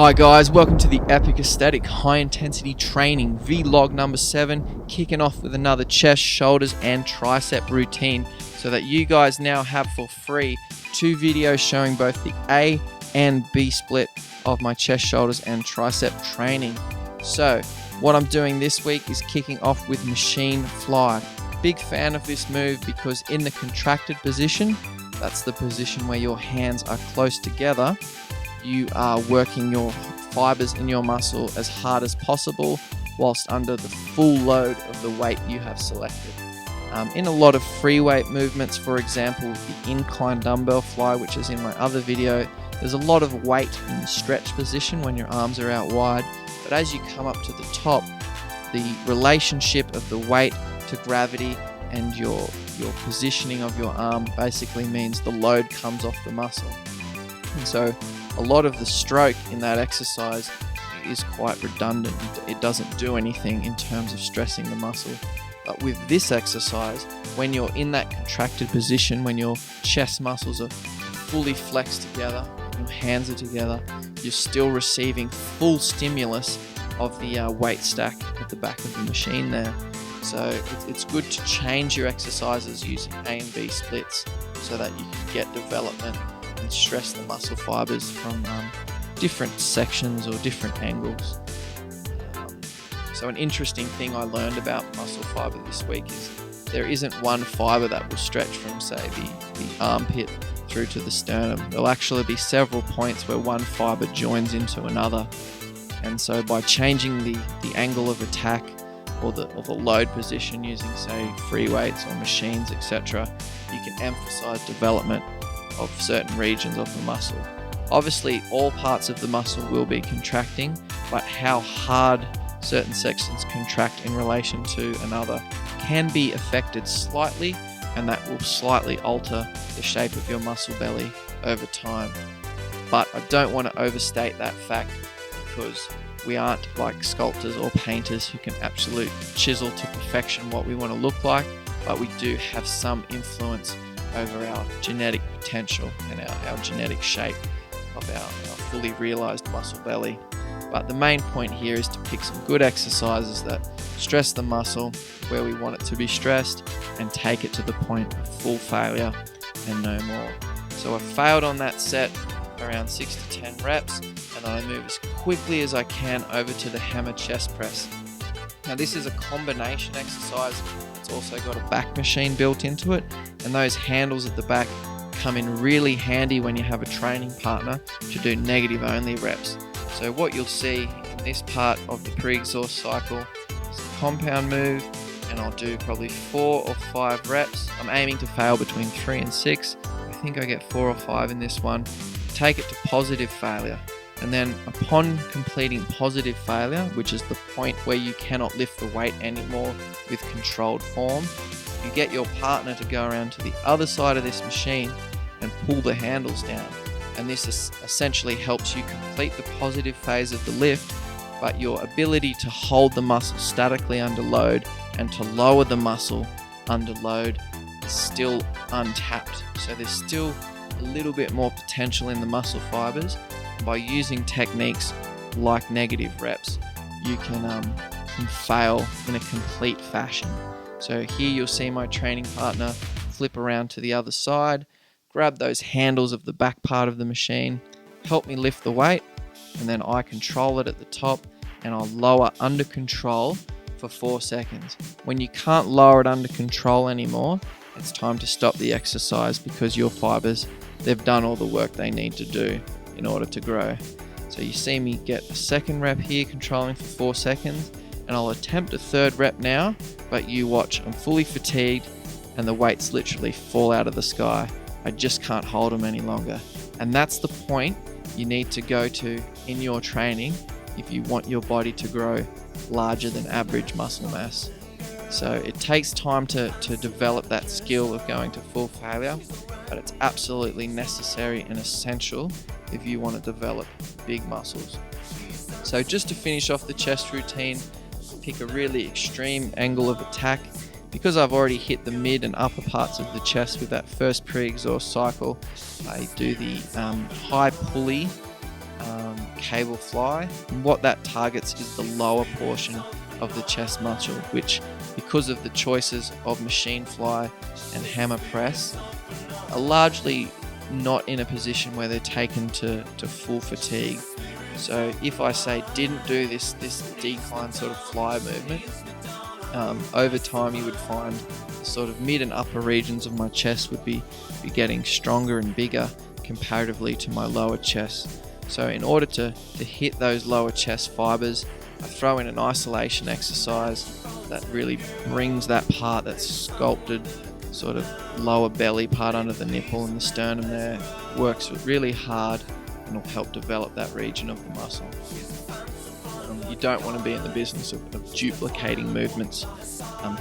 Hi guys, welcome to the Epic Aesthetic High Intensity Training Vlog number 7, kicking off with another chest, shoulders and tricep routine so that you guys now have for free 2 videos showing both the A and B split of my chest, shoulders and tricep training. So what I'm doing this week is kicking off with machine fly. Big fan of this move because in the contracted position, that's the position where your hands are close together, you are working your fibers in your muscle as hard as possible whilst under the full load of the weight you have selected. In a lot of free weight movements, for example, the incline dumbbell fly, which is in my other video, there's a lot of weight in the stretch position when your arms are out wide. But as you come up to the top, the relationship of the weight to gravity and your positioning of your arm basically means the load comes off the muscle. And so a lot of the stroke in that exercise is quite redundant. It doesn't do anything in terms of stressing the muscle. But with this exercise, when you're in that contracted position, when your chest muscles are fully flexed together, your hands are together, you're still receiving full stimulus of the weight stack at the back of the machine there. So it's good to change your exercises using A and B splits so that you can get development and stress the muscle fibers from different sections or different angles. So an interesting thing I learned about muscle fiber this week is there isn't one fiber that will stretch from, say, the armpit through to the sternum. There'll actually be several points where one fiber joins into another. And so by changing the angle of attack or the load position using, say, free weights or machines, etc., you can emphasize development of certain regions of the muscle. Obviously, all parts of the muscle will be contracting, but how hard certain sections contract in relation to another can be affected slightly, and that will slightly alter the shape of your muscle belly over time. But I don't want to overstate that fact because we aren't like sculptors or painters who can absolutely chisel to perfection what we want to look like, but we do have some influence over our genetic potential and our genetic shape of our fully realized muscle belly. But the main point here is to pick some good exercises that stress the muscle where we want it to be stressed and take it to the point of full failure and no more. So I failed on that set around 6 to 10 reps, and then I move as quickly as I can over to the hammer chest press. Now this is a combination exercise. It's also got a back machine built into it, and those handles at the back come in really handy when you have a training partner to do negative only reps. So what you'll see in this part of the pre-exhaust cycle is a compound move, and I'll do probably 4 or 5 reps. I'm aiming to fail between 3 and 6. I think I get 4 or 5 in this one. Take it to positive failure. And then upon completing positive failure, which is the point where you cannot lift the weight anymore with controlled form, you get your partner to go around to the other side of this machine and pull the handles down. And this essentially helps you complete the positive phase of the lift, but your ability to hold the muscle statically under load and to lower the muscle under load is still untapped. So there's still a little bit more potential in the muscle fibers. By using techniques like negative reps, you can fail in a complete fashion. So here you'll see my training partner flip around to the other side, grab those handles of the back part of the machine, help me lift the weight, and then I control it at the top and I'll lower under control for 4 seconds. When you can't lower it under control anymore, it's time to stop the exercise because your fibers, they've done all the work they need to do in order to grow. So you see me get a second rep here controlling for 4 seconds, and I'll attempt a third rep now, but you watch, I'm fully fatigued and the weights literally fall out of the sky. I just can't hold them any longer. And that's the point you need to go to in your training if you want your body to grow larger than average muscle mass. So it takes time to develop that skill of going to full failure, but it's absolutely necessary and essential if you want to develop big muscles. So just to finish off the chest routine, pick a really extreme angle of attack. Because I've already hit the mid and upper parts of the chest with that first pre-exhaust cycle, I do the high pulley cable fly. And what that targets is the lower portion of the chest muscle, which, because of the choices of machine fly and hammer press, are largely not in a position where they're taken to full fatigue. So if I say didn't do this decline sort of fly movement, over time you would find the sort of mid and upper regions of my chest would be getting stronger and bigger comparatively to my lower chest. So in order to hit those lower chest fibers, I throw in an isolation exercise that really brings that part, that sculpted sort of lower belly part under the nipple and the sternum there, works really hard and will help develop that region of the muscle. You don't want to be in the business of duplicating movements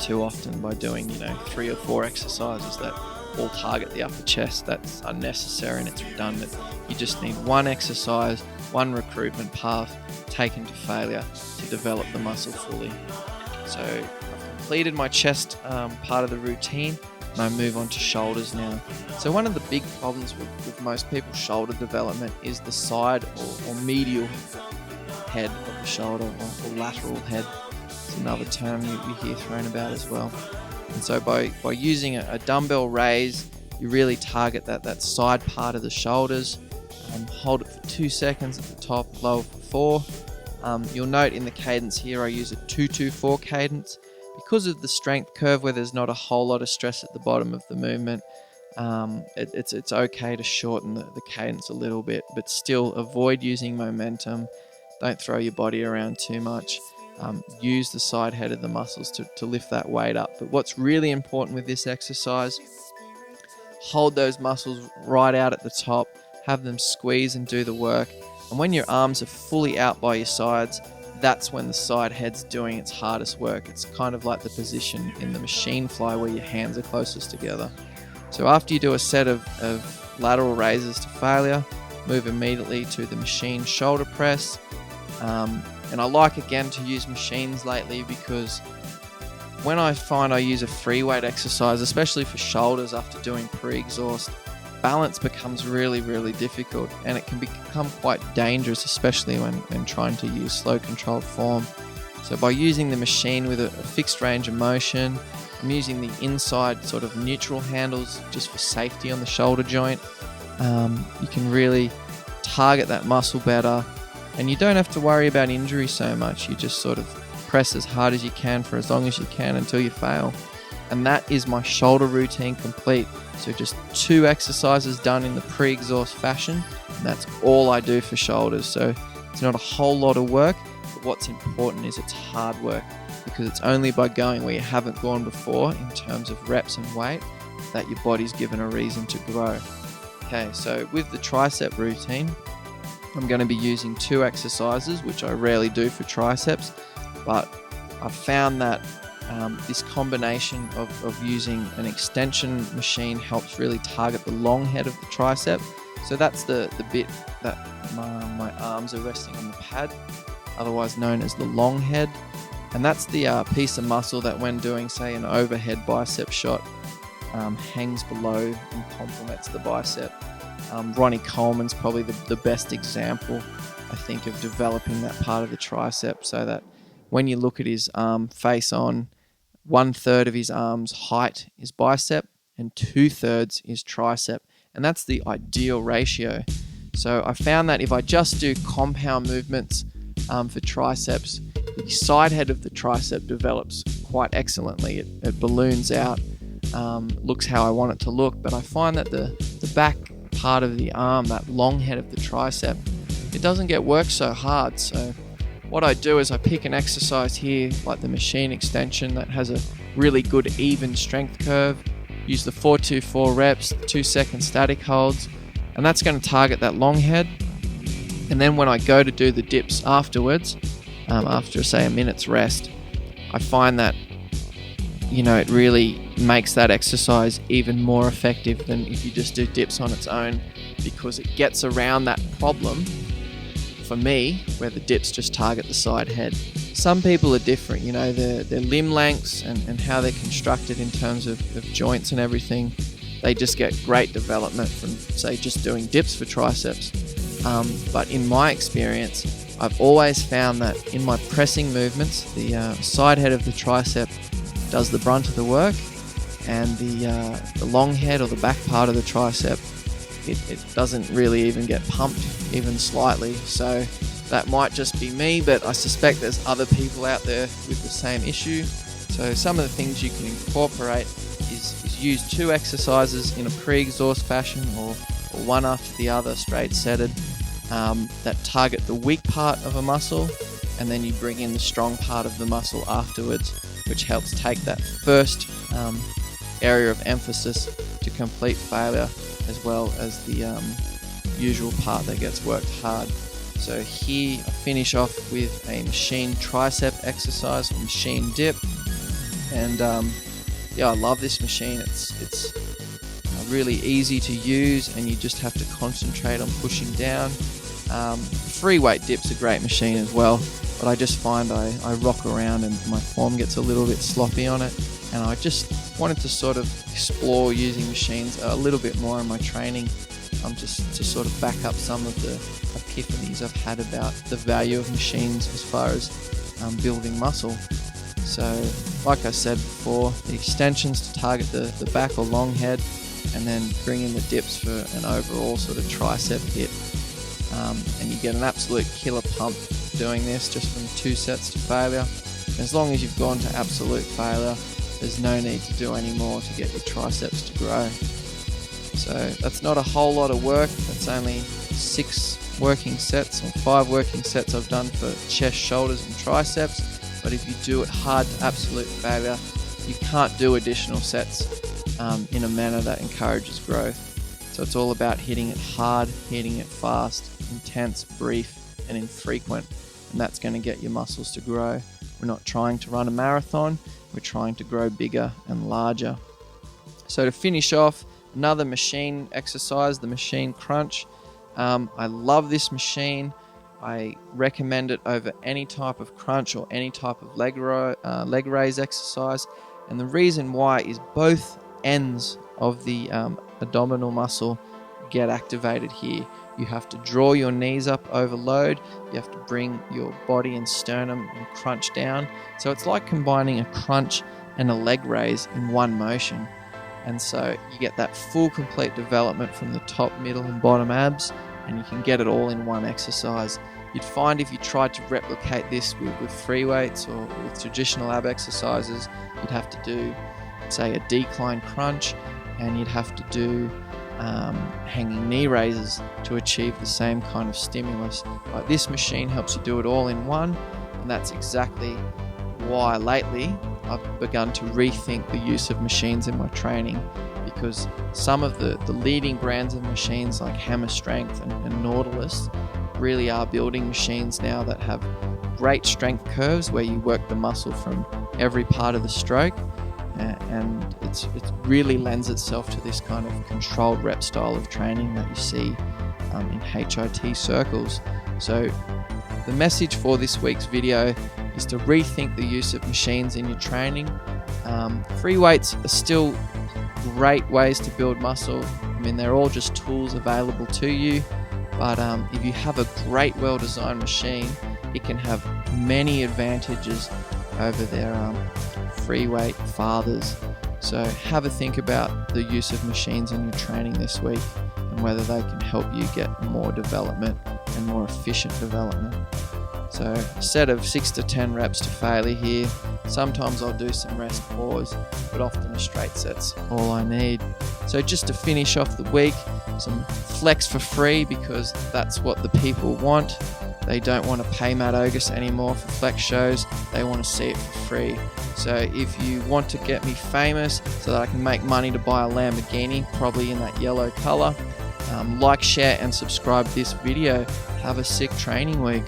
too often by doing 3 or 4 exercises that all target the upper chest. That's unnecessary and it's redundant. You just need one exercise, one recruitment path taken to failure to develop the muscle fully. So I've completed my chest part of the routine, and I move on to shoulders now. So one of the big problems with most people's shoulder development is the side or medial head of the shoulder, or lateral head. It's another term you hear thrown about as well. And so by using a dumbbell raise, you really target that side part of the shoulders. Hold it for 2 seconds at the top, lower for 4. You'll note in the cadence here I use a 2-2-4 cadence. Because of the strength curve where there's not a whole lot of stress at the bottom of the movement, it's okay to shorten the cadence a little bit, but still avoid using momentum. Don't throw your body around too much. Use the side head of the muscles to lift that weight up. But what's really important with this exercise, hold those muscles right out at the top, have them squeeze and do the work. And when your arms are fully out by your sides, that's when the side head's doing its hardest work. It's kind of like the position in the machine fly where your hands are closest together. So after you do a set of lateral raises to failure, move immediately to the machine shoulder press. And I like again to use machines lately because when I find I use a free weight exercise, especially for shoulders after doing pre-exhaust, balance becomes really, really difficult, and it can become quite dangerous, especially when trying to use slow controlled form. So by using the machine with a fixed range of motion, I'm using the inside sort of neutral handles just for safety on the shoulder joint. You can really target that muscle better, and you don't have to worry about injury so much. You just sort of press as hard as you can for as long as you can until you fail. And that is my shoulder routine complete. So just 2 exercises done in the pre-exhaust fashion, and that's all I do for shoulders. So it's not a whole lot of work, but what's important is it's hard work, because it's only by going where you haven't gone before in terms of reps and weight that your body's given a reason to grow. Okay, so with the tricep routine, I'm going to be using 2 exercises, which I rarely do for triceps, but I've found that this combination of using an extension machine helps really target the long head of the tricep. So that's the bit that my arms are resting on the pad, otherwise known as the long head. And that's the piece of muscle that when doing, say, an overhead bicep shot, hangs below and complements the bicep. Ronnie Coleman's probably the best example, I think, of developing that part of the tricep, so that when you look at his arm face on, 1/3 of his arm's height is bicep and 2/3 is tricep. And that's the ideal ratio. So I found that if I just do compound movements for triceps, the side head of the tricep develops quite excellently. It balloons out, looks how I want it to look. But I find that the back part of the arm, that long head of the tricep, it doesn't get worked so hard. So what I do is I pick an exercise here, like the machine extension, that has a really good even strength curve. Use the 4-2-4 reps, 2-second static holds, and that's going to target that long head. And then when I go to do the dips afterwards, after say a minute's rest, I find that it really makes that exercise even more effective than if you just do dips on its own, because it gets around that problem for me where the dips just target the side head. Some people are different, their limb lengths and how they're constructed in terms of joints and everything. They just get great development from, say, just doing dips for triceps. But in my experience, I've always found that in my pressing movements, the side head of the tricep does the brunt of the work, and the long head or the back part of the tricep, it doesn't really even get pumped even slightly. So that might just be me, but I suspect there's other people out there with the same issue. So some of the things you can incorporate is use 2 exercises in a pre-exhaust fashion or one after the other, straight setted, that target the weak part of a muscle, and then you bring in the strong part of the muscle afterwards, which helps take that first area of emphasis to complete failure, as well as the usual part that gets worked hard. So here I finish off with a machine tricep exercise or machine dip, and yeah, I love this machine. It's really easy to use, and you just have to concentrate on pushing down. Free weight dip's a great machine as well, but I just find I rock around and my form gets a little bit sloppy on it, and I just wanted to sort of explore using machines a little bit more in my training, just to sort of back up some of the epiphanies I've had about the value of machines as far as building muscle. So like I said before, the extensions to target the back or long head, and then bring in the dips for an overall sort of tricep hit. And you get an absolute killer pump doing this just from 2 sets to failure. As long as you've gone to absolute failure, there's no need to do any more to get your triceps to grow. So that's not a whole lot of work. That's only 6 working sets or 5 working sets I've done for chest, shoulders and triceps. But if you do it hard to absolute failure, you can't do additional sets in a manner that encourages growth. So it's all about hitting it hard, hitting it fast, intense, brief and infrequent, and that's going to get your muscles to grow. We're not trying to run a marathon, we're trying to grow bigger and larger. So to finish off, another machine exercise, the machine crunch. I love this machine. I recommend it over any type of crunch or any type of leg raise exercise, and the reason why is both ends of the abdominal muscle get activated here. You have to draw your knees up over load, you have to bring your body and sternum and crunch down. So it's like combining a crunch and a leg raise in one motion. And so you get that full complete development from the top, middle and bottom abs, and you can get it all in one exercise. You'd find if you tried to replicate this with free weights or with traditional ab exercises, you'd have to do, say, a decline crunch, and you'd have to do hanging knee raises to achieve the same kind of stimulus. But this machine helps you do it all in one, and that's exactly why lately I've begun to rethink the use of machines in my training, because some of the leading brands of machines like Hammer Strength and Nautilus really are building machines now that have great strength curves where you work the muscle from every part of the stroke, and it really lends itself to this kind of controlled rep style of training that you see in HIT circles. So the message for this week's video is to rethink the use of machines in your training. Free weights are still great ways to build muscle. I mean, they're all just tools available to you, but if you have a great, well-designed machine, it can have many advantages over their free weight fathers. So have a think about the use of machines in your training this week and whether they can help you get more development and more efficient development. So a set of 6 to 10 reps to failure here. Sometimes I'll do some rest pause, but often a straight set's all I need. So just to finish off the week, some flex for free, because that's what the people want. They don't want to pay Matt Ogus anymore for flex shows. They want to see it for free. So if you want to get me famous so that I can make money to buy a Lamborghini, probably in that yellow color, like, share and subscribe this video. Have a sick training week.